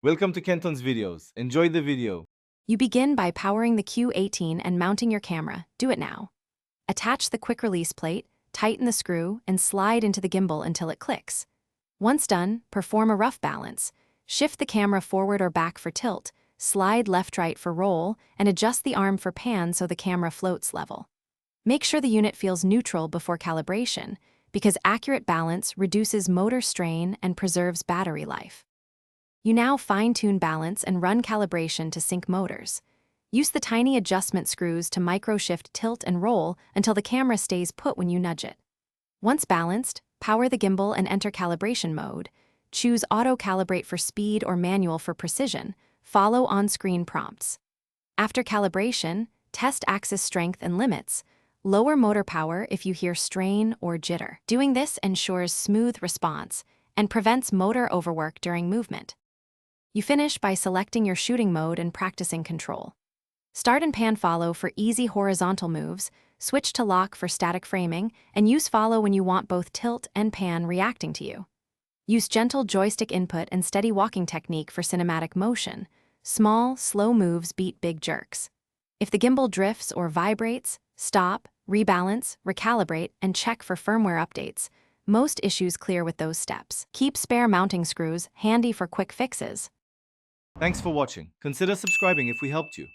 Welcome to Kenton's videos. Enjoy the video. You begin by powering the Q18 and mounting your camera. Do it now. Attach the quick release plate, tighten the screw, and slide into the gimbal until it clicks. Once done, perform a rough balance. Shift the camera forward or back for tilt, slide left-right for roll, and adjust the arm for pan so the camera floats level. Make sure the unit feels neutral before calibration, because accurate balance reduces motor strain and preserves battery life. You now fine-tune balance and run calibration to sync motors. Use the tiny adjustment screws to micro-shift tilt and roll until the camera stays put when you nudge it. Once balanced, power the gimbal and enter calibration mode. Choose auto-calibrate for speed or manual for precision. Follow on-screen prompts. After calibration, test axis strength and limits. Lower motor power if you hear strain or jitter. Doing this ensures smooth response and prevents motor overwork during movement. You finish by selecting your shooting mode and practicing control. Start and pan follow for easy horizontal moves, switch to lock for static framing, and use follow when you want both tilt and pan reacting to you. Use gentle joystick input and steady walking technique for cinematic motion. Small, slow moves beat big jerks. If the gimbal drifts or vibrates, stop, rebalance, recalibrate, and check for firmware updates. Most issues clear with those steps. Keep spare mounting screws handy for quick fixes. Thanks for watching. Consider subscribing if we helped you.